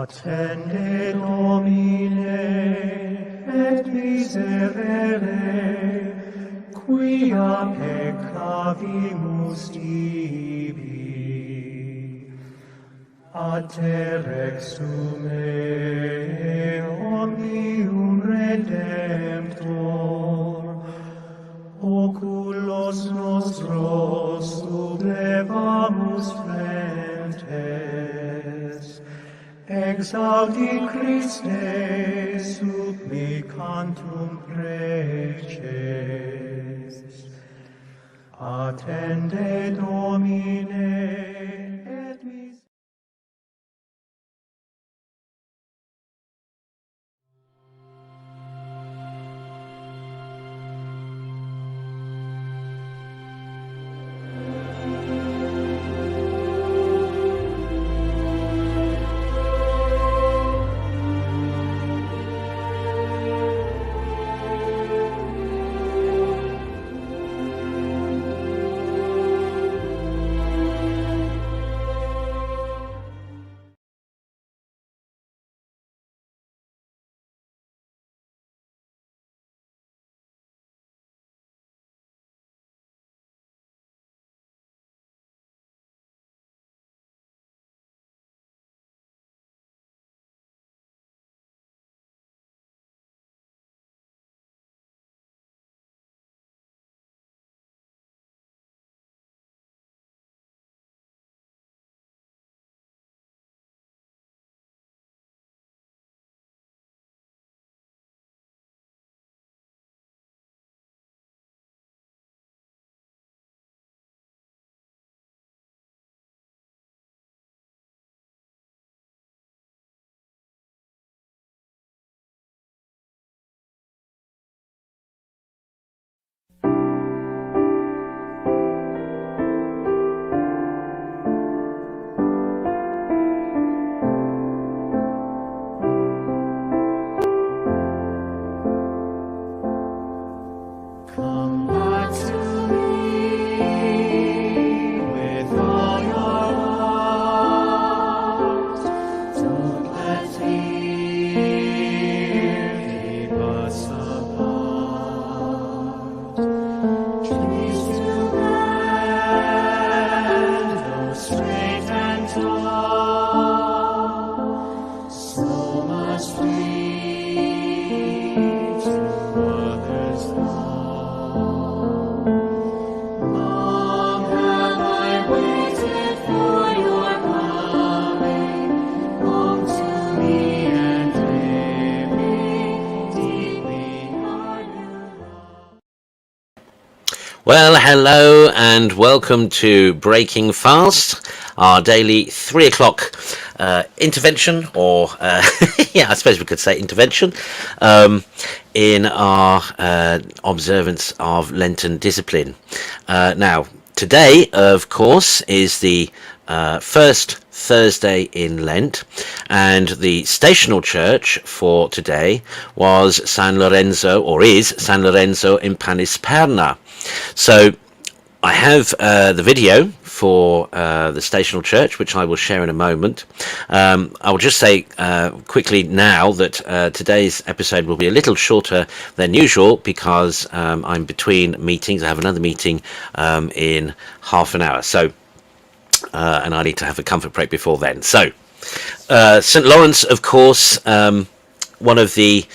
Attende Domine, et miserere, quia peccavimus tibi. A te rexume omnium Redemptor, oculos nostros sublevamus frentes, exaudi Christe supplicantum preces. Attende Domine, et miserere. Well, hello and welcome to Breaking Fast, our daily 3 o'clock intervention, or yeah, I suppose we could say intervention, in our observance of Lenten discipline. Now, today, of course, is the first Thursday in Lent, and the stational church for today was San Lorenzo, or is San Lorenzo in Panisperna. So I have the video for the stational church, which I will share in a moment. I will just say quickly now that today's episode will be a little shorter than usual because I'm between meetings. I have another meeting in half an hour. So and I need to have a comfort break before then. So, St. Lawrence, of course, one of the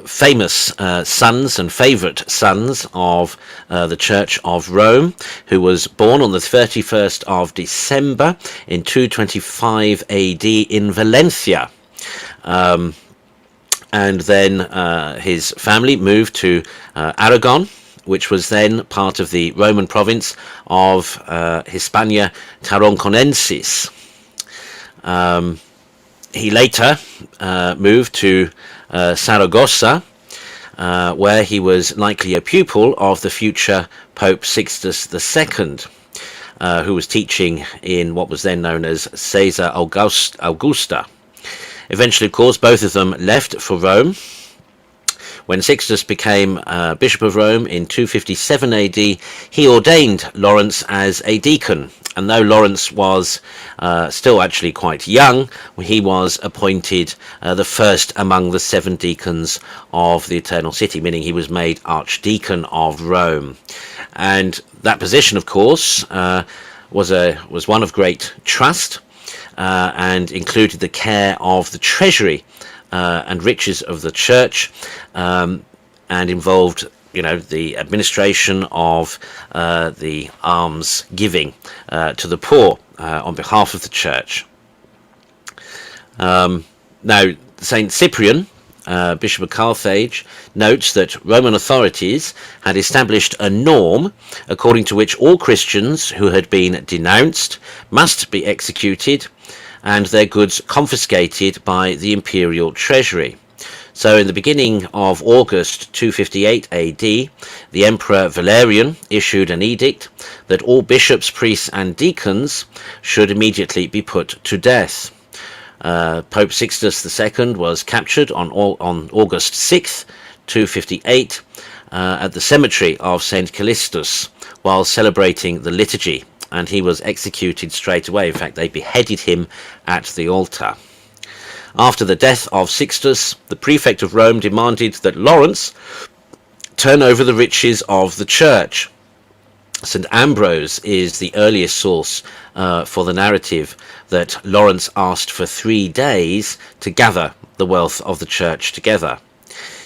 famous sons and favourite sons of the Church of Rome, who was born on the 31st of December in 225 AD in Valencia. And then his family moved to Aragon, which was then part of the Roman province of Hispania Tarraconensis. He later moved to Saragossa, where he was likely a pupil of the future Pope Sixtus II, who was teaching in what was then known as Caesar Augusta. Eventually, of course, both of them left for Rome. When Sixtus became Bishop of Rome in 257 AD, he ordained Lawrence as a deacon And though Lawrence was still actually quite young, he was appointed the first among the 7 deacons of the Eternal City, meaning he was made Archdeacon of Rome. And that position, of course, was one of great trust, and included the care of the treasury and riches of the church, and involved the administration of the alms giving to the poor on behalf of the church. Now, Saint Cyprian, Bishop of Carthage, notes that Roman authorities had established a norm according to which all Christians who had been denounced must be executed and their goods confiscated by the imperial treasury. So in the beginning of August 258 AD, the Emperor Valerian issued an edict that all bishops, priests and deacons should immediately be put to death. Pope Sixtus II was captured on August 6th, 258, at the cemetery of St. Callistus while celebrating the liturgy, and he was executed straight away. In fact, they beheaded him at the altar. After the death of Sixtus, the prefect of Rome demanded that Lawrence turn over the riches of the church. St. Ambrose is the earliest source for the narrative that Lawrence asked for 3 days to gather the wealth of the church together.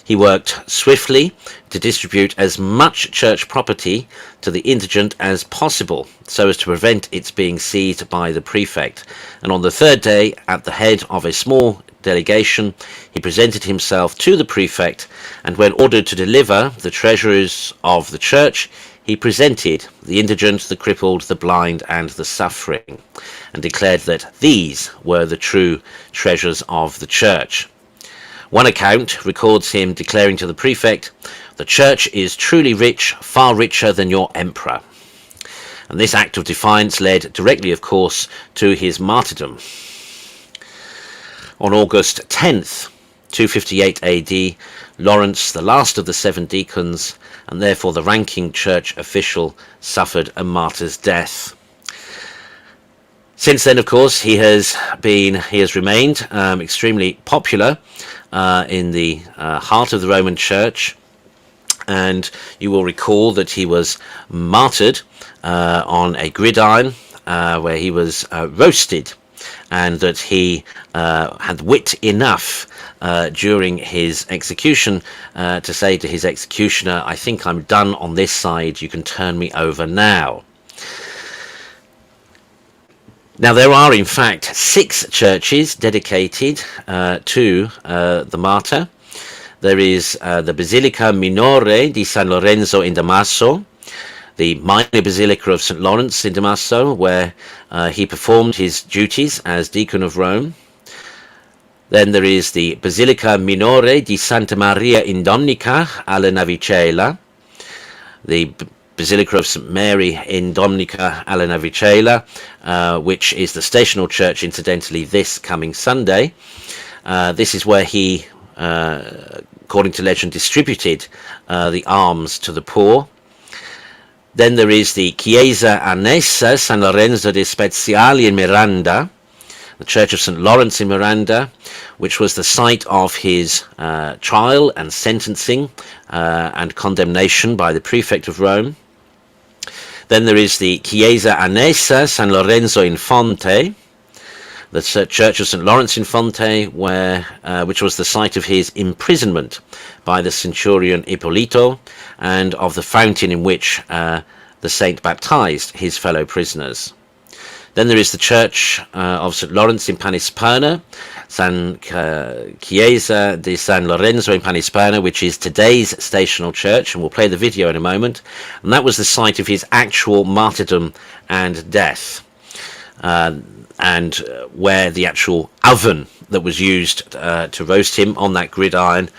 He worked swiftly to distribute as much church property to the indigent as possible, so as to prevent its being seized by the prefect. And on the 3rd day, at the head of a small delegation, he presented himself to the prefect, and when ordered to deliver the treasures of the church, he presented the indigent, the crippled, the blind, and the suffering, and declared that these were the true treasures of the church. One account records him declaring to the prefect, "The church is truly rich, far richer than your emperor." And this act of defiance led directly, of course, to his martyrdom. On August 10th, 258 AD, Lawrence, the last of the 7 deacons, and therefore the ranking church official, suffered a martyr's death. Since then, of course, he has remained extremely popular in the heart of the Roman Church, and you will recall that he was martyred on a gridiron where he was roasted, and that he had wit enough during his execution to say to his executioner, "I think I'm done on this side, you can turn me over now." Now, there are in fact 6 churches dedicated to the martyr. There is the Basilica Minore di San Lorenzo in Damaso, the minor Basilica of St. Lawrence in Damaso, where he performed his duties as Deacon of Rome. Then there is the Basilica Minore di Santa Maria in Dominica alla Navicella, the Basilica of St. Mary in Dominica alla Navicella, which is the stational church, incidentally, this coming Sunday. This is where he, according to legend, distributed the alms to the poor. Then there is the Chiesa Annessa San Lorenzo de Speziali in Miranda, the Church of St. Lawrence in Miranda, which was the site of his trial and sentencing and condemnation by the prefect of Rome. Then there is the Chiesa Annessa San Lorenzo in Fonte, the Church of St. Lawrence in Fonte, which was the site of his imprisonment by the centurion Ippolito, and of the fountain in which the saint baptized his fellow prisoners. Then there is the Church of St. Lawrence in Panisperna, Chiesa di San Lorenzo in Panisperna, which is today's stational church, and we'll play the video in a moment. And that was the site of his actual martyrdom and death, and where the actual oven that was used to roast him on that gridiron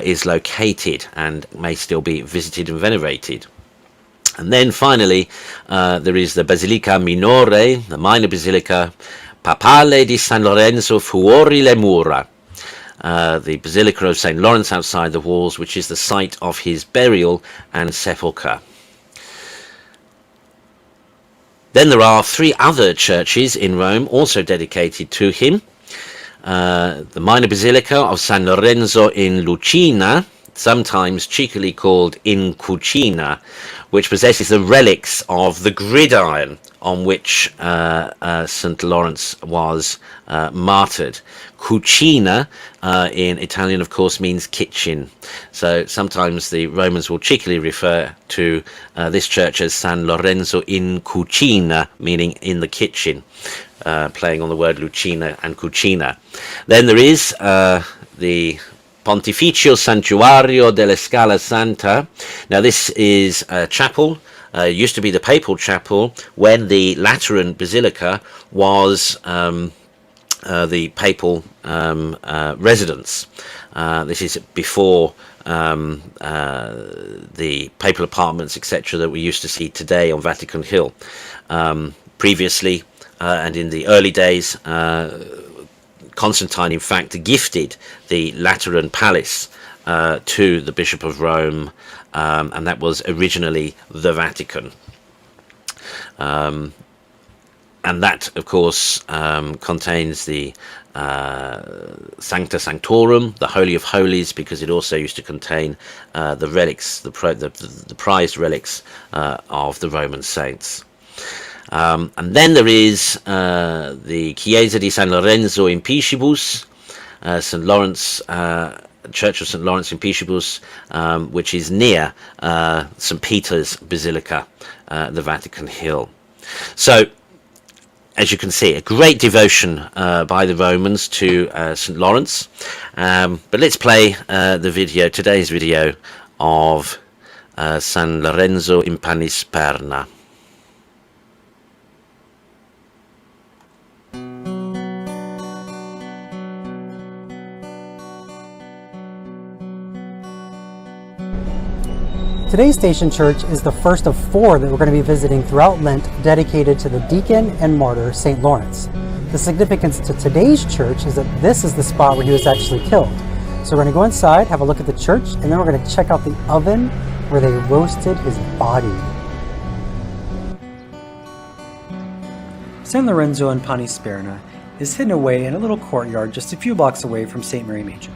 is located and may still be visited and venerated. And then finally, there is the Basilica Minore, the minor Basilica Papale di San Lorenzo fuori le mura, the Basilica of St. Lawrence outside the walls, which is the site of his burial and sepulchre. Then there are 3 other churches in Rome also dedicated to him. The minor basilica of San Lorenzo in Lucina, sometimes cheekily called in Cucina, which possesses the relics of the gridiron on which St. Lawrence was martyred. Cucina in Italian, of course, means kitchen. So sometimes the Romans will cheekily refer to this church as San Lorenzo in Cucina, meaning in the kitchen, playing on the word Lucina and Cucina. Then there is the Pontificio Santuario della Scala Santa. Now this is a chapel, used to be the papal chapel when the Lateran Basilica was the papal residence. This is before the papal apartments, etc., that we used to see today on Vatican Hill. Previously, and in the early days, Constantine, in fact, gifted the Lateran Palace to the Bishop of Rome, and that was originally the Vatican. And that, of course, contains the Sancta Sanctorum, the Holy of Holies, because it also used to contain the relics, the prized relics of the Roman saints. And then there is the Chiesa di San Lorenzo in Piscibus, St. Lawrence, Church of St. Lawrence in Piscibus, which is near St. Peter's Basilica, the Vatican Hill. So, as you can see, a great devotion by the Romans to St. Lawrence. But let's play the video, today's video, of San Lorenzo in Panisperna. Today's Station Church is the first of 4 that we're going to be visiting throughout Lent, dedicated to the deacon and martyr St. Lawrence. The significance to today's church is that this is the spot where he was actually killed. So we're going to go inside, have a look at the church, and then we're going to check out the oven where they roasted his body. San Lorenzo in Panisperna is hidden away in a little courtyard just a few blocks away from St. Mary Major.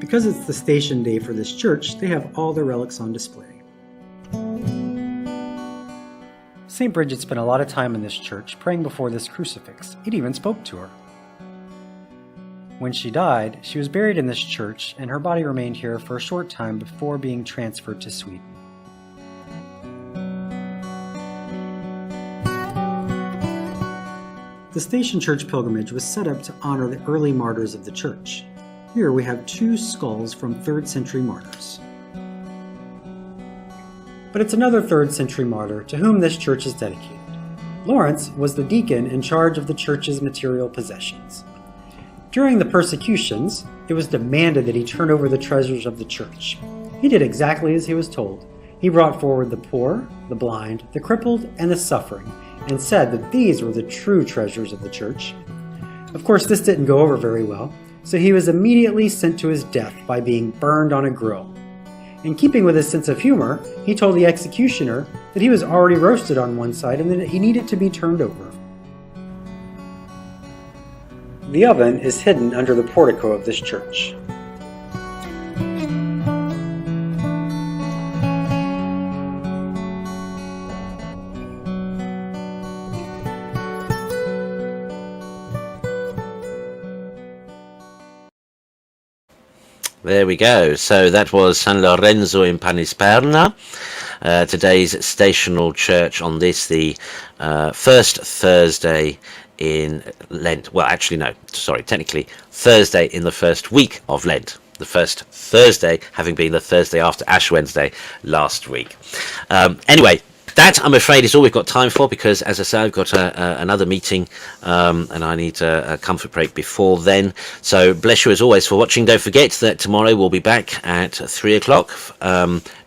Because it's the station day for this church, they have all their relics on display. St. Bridget spent a lot of time in this church praying before this crucifix. It even spoke to her. When she died, she was buried in this church, and her body remained here for a short time before being transferred to Sweden. The Station Church pilgrimage was set up to honor the early martyrs of the church. Here we have 2 skulls from 3rd century martyrs. But it's another 3rd century martyr to whom this church is dedicated. Lawrence was the deacon in charge of the church's material possessions. During the persecutions, it was demanded that he turn over the treasures of the church. He did exactly as he was told. He brought forward the poor, the blind, the crippled, and the suffering, and said that these were the true treasures of the church. Of course, this didn't go over very well, so he was immediately sent to his death by being burned on a grill. In keeping with his sense of humor, he told the executioner that he was already roasted on one side and that he needed to be turned over. The oven is hidden under the portico of this church. There we go. So that was San Lorenzo in Panisperna, today's stational church on this, the first Thursday in Lent. Well, actually, no, sorry, technically Thursday in the first week of Lent. The first Thursday having been the Thursday after Ash Wednesday last week. Anyway, that, I'm afraid, is all we've got time for, because, as I say, I've got another meeting and I need a comfort break before then. So bless you as always for watching. Don't forget that tomorrow we'll be back at 3 o'clock,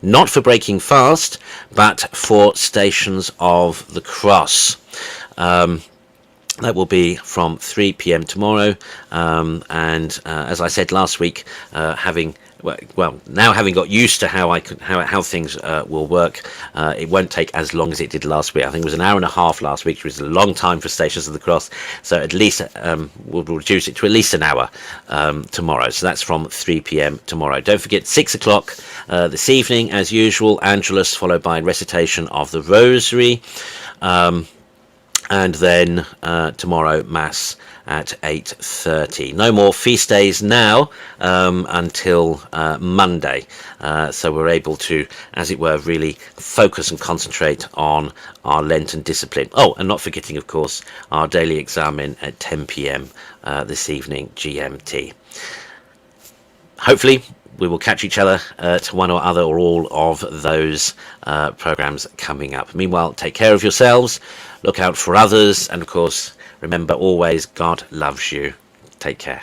not for breaking fast, but for Stations of the Cross. That will be from 3 p.m. tomorrow, and as I said last week, having got used to how things will work, it won't take as long as it did last week. I think it was an hour and a half last week, which was a long time for Stations of the Cross. So at least we'll reduce it to at least an hour tomorrow. So that's from 3 p.m. tomorrow. Don't forget 6 o'clock this evening, as usual, Angelus, followed by recitation of the Rosary. And then tomorrow Mass at 8:30. No more feast days now until Monday, so we're able to, as it were, really focus and concentrate on our Lenten discipline. Oh, and not forgetting, of course, our Daily Examen at 10 p.m. This evening GMT. Hopefully we will catch each other to one or other or all of those programs coming up. Meanwhile, take care of yourselves, look out for others, and of course, remember always, God loves you. Take care.